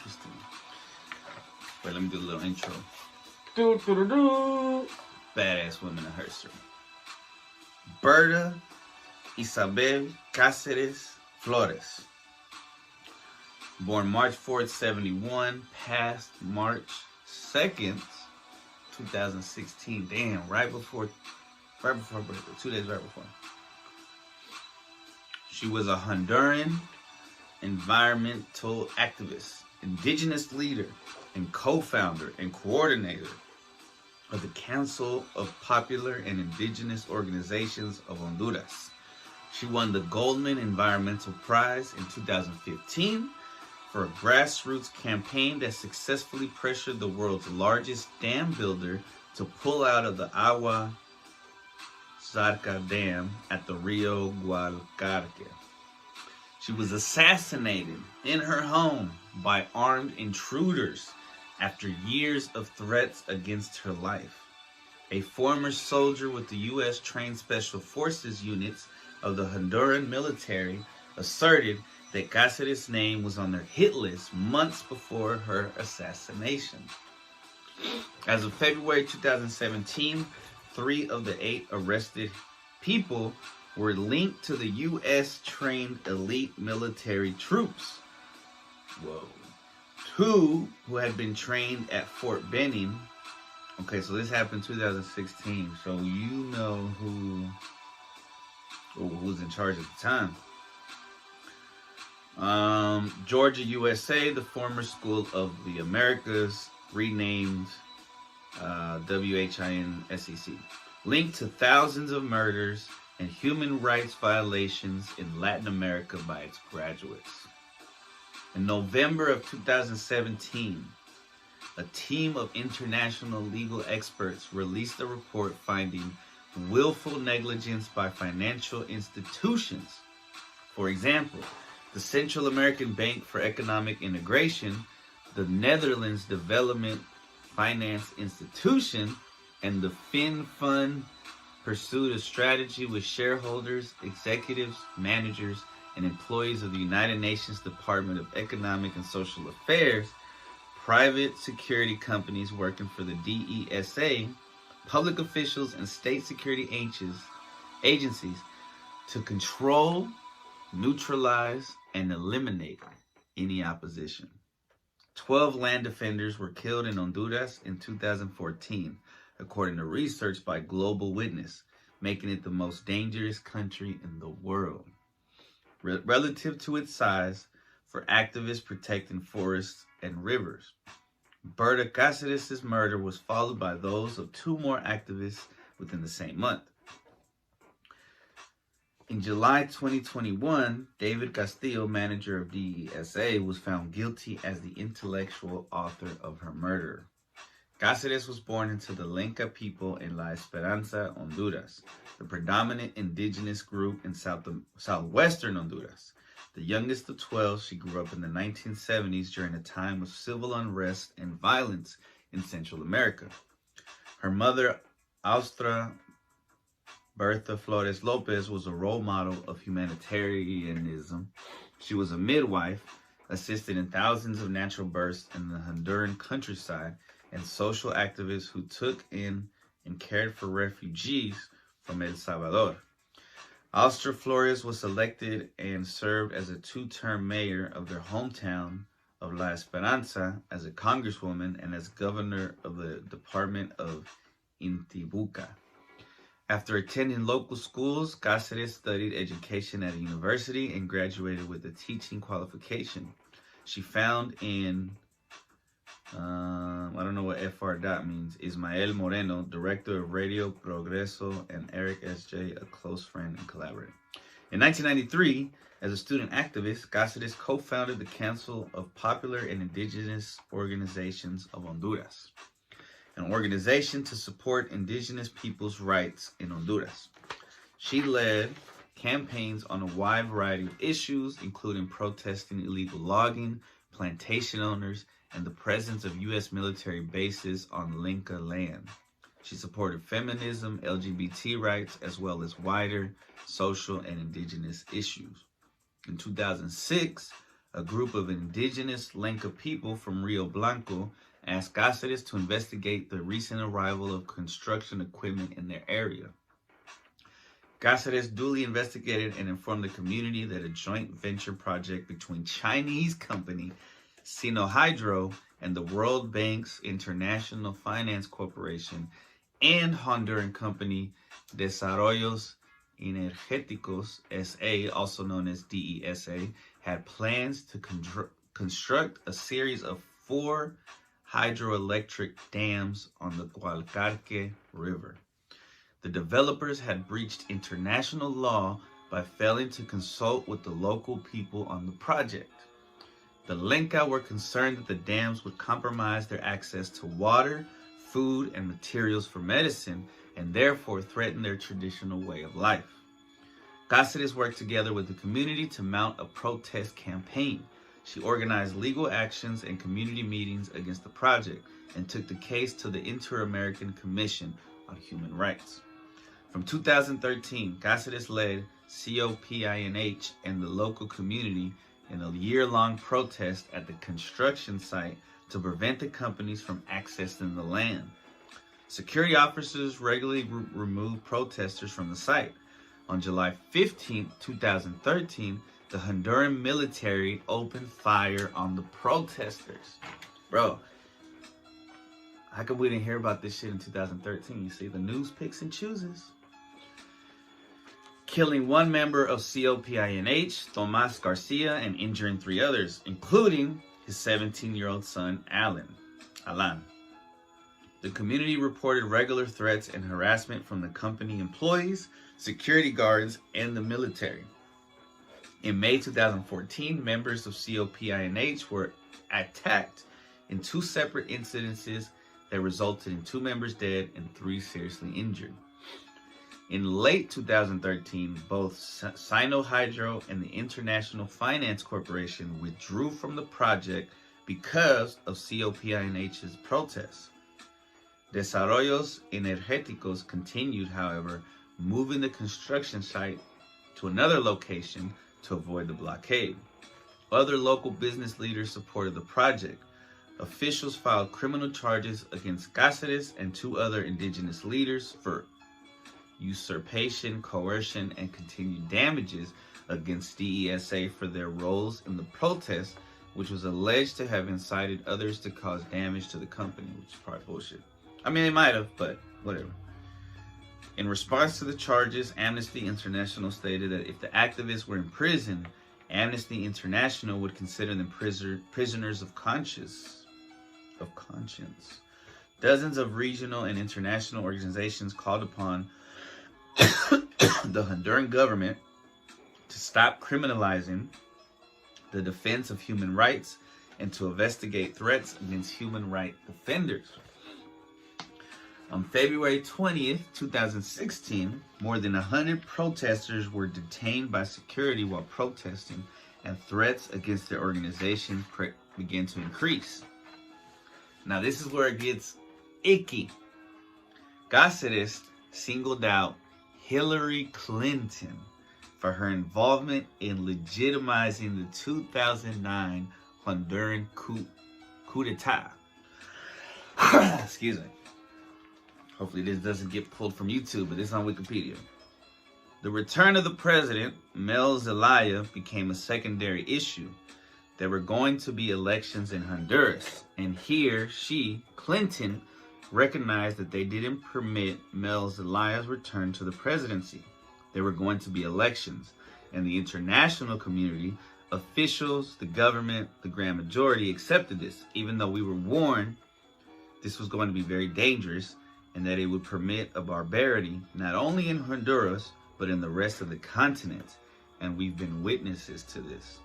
interesting. Wait, let me do a little intro. Badass women in Herstory. Berta Isabel Caceres Flores. Born March 4th, 71. Passed March 2nd, 2016. Damn, right before birthday. 2 days right before. She was a Honduran environmental activist, indigenous leader, and co-founder and coordinator of the Council of Popular and Indigenous Organizations of Honduras. She won the Goldman Environmental Prize in 2015 for a grassroots campaign that successfully pressured the world's largest dam builder to pull out of the Agua Zarca Dam at the Rio Gualcarque. She was assassinated in her home by armed intruders after years of threats against her life. A former soldier with the U.S. trained Special Forces units of the Honduran military asserted that Caceres' name was on their hit list months before her assassination. As of February 2017, 3 of the 8 arrested people were linked to the U.S. trained elite military troops. Whoa. 2 who had been trained at Fort Benning. Okay, so this happened in 2016. So you know who was in charge at the time. Georgia, USA, the former School of the Americas, renamed WHINSEC, linked to thousands of murders and human rights violations in Latin America by its graduates. In November of 2017, a team of international legal experts released a report finding willful negligence by financial institutions. For example, the Central American Bank for Economic Integration, the Netherlands Development Finance Institution, and the FinFund pursued a strategy with shareholders, executives, managers, and employees of the United Nations Department of Economic and Social Affairs, private security companies working for the DESA, public officials, and state security agencies to control, neutralize, and eliminate any opposition. 12 land defenders were killed in Honduras in 2014, according to research by Global Witness, making it the most dangerous country in the world. Relative to its size, for activists protecting forests and rivers. Berta Caceres' murder was followed by those of 2 more activists within the same month. In July 2021, David Castillo, manager of DESA, was found guilty as the intellectual author of her murder. Caceres was born into the Lenca people in La Esperanza, Honduras, the predominant indigenous group in southwestern Honduras. The youngest of 12, she grew up in the 1970s during a time of civil unrest and violence in Central America. Her mother, Austra Berta Flores Lopez, was a role model of humanitarianism. She was a midwife, assisted in thousands of natural births in the Honduran countryside, and social activist who took in and cared for refugees from El Salvador. Austra Flores was elected and served as a 2-term mayor of their hometown of La Esperanza, as a congresswoman, and as governor of the Department of Intibucá. After attending local schools, Caceres studied education at a university and graduated with a teaching qualification. She found in, I don't know what FR. means, Ismael Moreno, director of Radio Progreso, and Eric S.J., a close friend and collaborator. In 1993, as a student activist, Caceres co-founded the Council of Popular and Indigenous Organizations of Honduras, an organization to support indigenous people's rights in Honduras. She led campaigns on a wide variety of issues, including protesting illegal logging, plantation owners, and the presence of U.S. military bases on Lenca land. She supported feminism, LGBT rights, as well as wider social and indigenous issues. In 2006, a group of indigenous Lenca people from Rio Blanco asked Caceres to investigate the recent arrival of construction equipment in their area. Caceres duly investigated and informed the community that a joint venture project between Chinese company Sinohydro and the World Bank's International Finance Corporation and Honduran company Desarrollos Energéticos S.A., also known as DESA, had plans to construct a series of 4 hydroelectric dams on the Gualcarque River. The developers had breached international law by failing to consult with the local people on the project. The Lenca were concerned that the dams would compromise their access to water, food, and materials for medicine, and therefore threaten their traditional way of life. Caceres worked together with the community to mount a protest campaign. She organized legal actions and community meetings against the project and took the case to the Inter-American Commission on Human Rights. From 2013, Caceres led COPINH and the local community in a year-long protest at the construction site to prevent the companies from accessing the land. Security officers regularly removed protesters from the site. On July 15, 2013, the Honduran military opened fire on the protesters. Bro, how come we didn't hear about this shit in 2013? You see, the news picks and chooses. Killing 1 member of COPINH, Tomas Garcia, and injuring 3 others, including his 17-year-old son, Alan. The community reported regular threats and harassment from the company employees, security guards, and the military. In May 2014, members of COPINH were attacked in 2 separate incidences that resulted in 2 members dead and 3 seriously injured. In late 2013, both Sinohydro and the International Finance Corporation withdrew from the project because of COPINH's protests. Desarrollos Energéticos continued, however, moving the construction site to another location to avoid the blockade. Other local business leaders supported the project. Officials filed criminal charges against Caceres and 2 other indigenous leaders for usurpation, coercion, and continued damages against DESA for their roles in the protest, which was alleged to have incited others to cause damage to the company, which is probably bullshit. I mean, they might have, but whatever. In response to the charges, Amnesty International stated that if the activists were in prison, Amnesty International would consider them prisoners of conscience. Dozens of regional and international organizations called upon the Honduran government to stop criminalizing the defense of human rights and to investigate threats against human rights defenders. On February 20th, 2016, more than 100 protesters were detained by security while protesting, and threats against their organization began to increase. Now, this is where it gets icky. Caceres singled out Hillary Clinton for her involvement in legitimizing the 2009 Honduran coup d'etat. Excuse me. Hopefully this doesn't get pulled from YouTube, but this is on Wikipedia. The return of the president, Mel Zelaya, became a secondary issue. There were going to be elections in Honduras, and here Clinton, recognized that they didn't permit Mel Zelaya's return to the presidency. There were going to be elections, and the international community, officials, the government, the grand majority accepted this, even though we were warned this was going to be very dangerous and that it would permit a barbarity not only in Honduras, but in the rest of the continent, and we've been witnesses to this.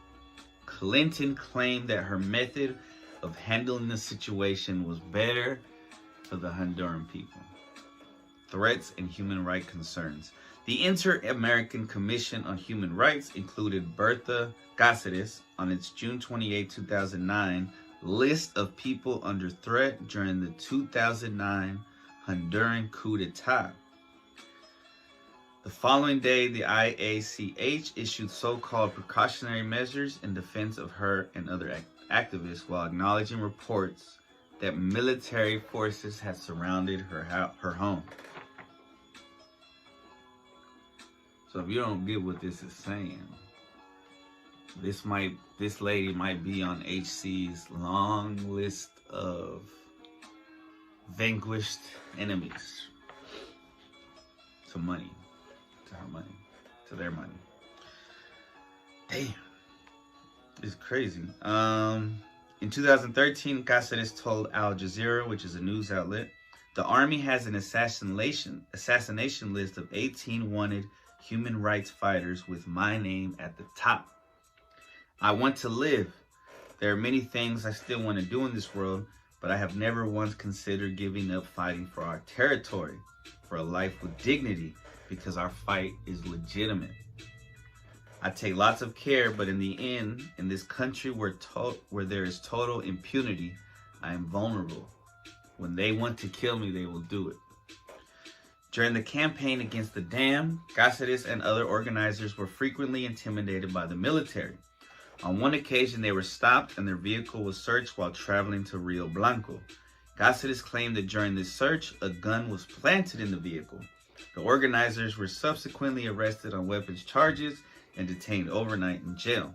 Clinton claimed that her method of handling the situation was better for the Honduran people. Threats and human rights concerns. The Inter-American Commission on Human Rights included Berta Caceres on its June 28, 2009 list of people under threat during the 2009 Honduran coup d'etat. The following day, the IACH issued so-called precautionary measures in defense of her and other activists while acknowledging reports that military forces had surrounded her home. So if you don't get what this is saying, this lady might be on HC's long list of vanquished enemies to money, to her money, to their money. Damn, it's crazy. In 2013, Caceres told Al Jazeera, which is a news outlet, the army has an assassination list of 18 wanted human rights fighters with my name at the top. I want to live. There are many things I still want to do in this world, but I have never once considered giving up fighting for our territory, for a life with dignity, because our fight is legitimate. I take lots of care, but in the end, in this country where there is total impunity, I am vulnerable. When they want to kill me, they will do it. During the campaign against the dam, Caceres and other organizers were frequently intimidated by the military. On one occasion, they were stopped and their vehicle was searched while traveling to Rio Blanco. Caceres claimed that during this search, a gun was planted in the vehicle. The organizers were subsequently arrested on weapons charges and detained overnight in jail.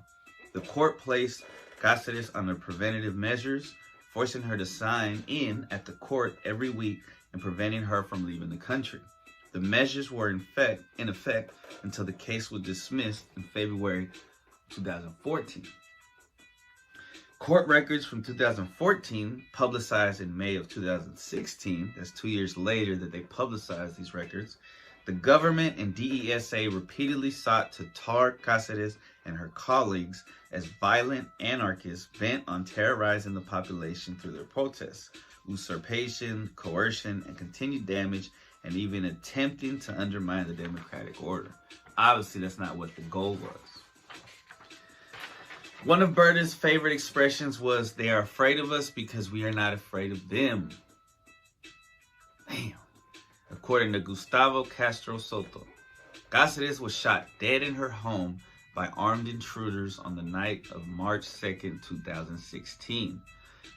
The court placed Caceres under preventative measures, forcing her to sign in at the court every week and preventing her from leaving the country. The measures were in effect until the case was dismissed in February 2014. Court records from 2014, publicized in May of 2016, that's 2 years later that they publicized these records, the government and DESA repeatedly sought to tar Caceres and her colleagues as violent anarchists bent on terrorizing the population through their protests, usurpation, coercion, and continued damage, and even attempting to undermine the democratic order. Obviously, that's not what the goal was. One of Berta's favorite expressions was, they are afraid of us because we are not afraid of them. Damn. According to Gustavo Castro Soto, Caceres was shot dead in her home by armed intruders on the night of March 2nd, 2016.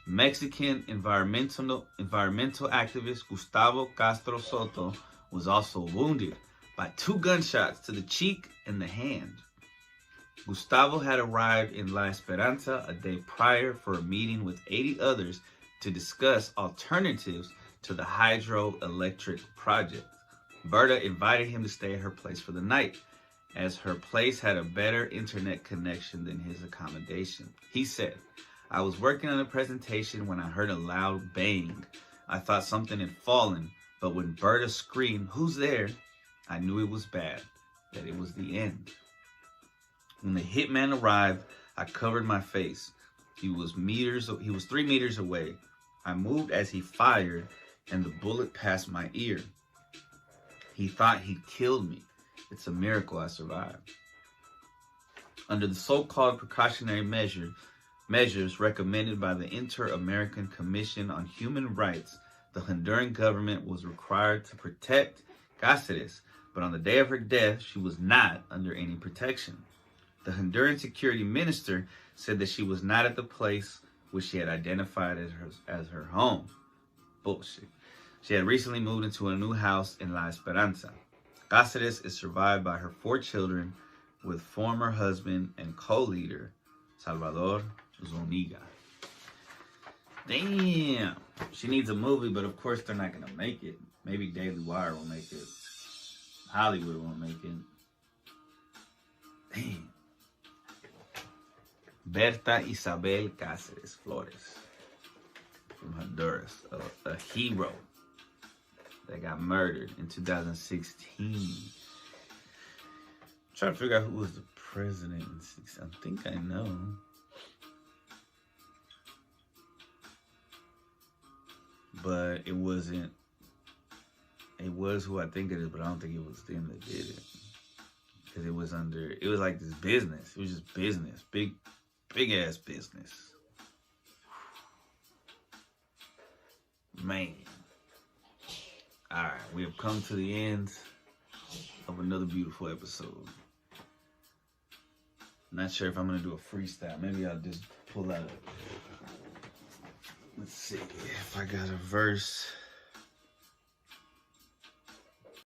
Mexican environmental activist Gustavo Castro Soto was also wounded by 2 gunshots to the cheek and the hand. Gustavo had arrived in La Esperanza a day prior for a meeting with 80 others to discuss alternatives to the hydroelectric project. Berta invited him to stay at her place for the night, as her place had a better internet connection than his accommodation. He said, I was working on a presentation when I heard a loud bang. I thought something had fallen, but when Berta screamed, "Who's there?" I knew it was bad, that it was the end. When the hitman arrived, I covered my face. He was 3 meters away. I moved as he fired, and the bullet passed my ear. He thought he'd killed me. It's a miracle I survived. Under the so-called precautionary measures recommended by the Inter-American Commission on Human Rights, the Honduran government was required to protect Caceres, but on the day of her death, she was not under any protection. The Honduran security minister said that she was not at the place which she had identified as her home. Bullshit. She had recently moved into a new house in La Esperanza. Caceres is survived by her 4 children with former husband and co-leader Salvador Zuniga. Damn. She needs a movie, but of course they're not going to make it. Maybe Daily Wire will make it. Hollywood won't make it. Damn. Berta Isabel Caceres Flores from Honduras, a hero that got murdered in 2016. I'm trying to figure out who was the president in 16. I think I know. But it wasn't. It was who I think it is, but I don't think it was them that did it. Because it was like this business. It was just business. Big ass business. Man. Alright, we have come to the end of another beautiful episode. Not sure if I'm gonna do a freestyle. Maybe I'll just pull out a. Let's see if I got a verse.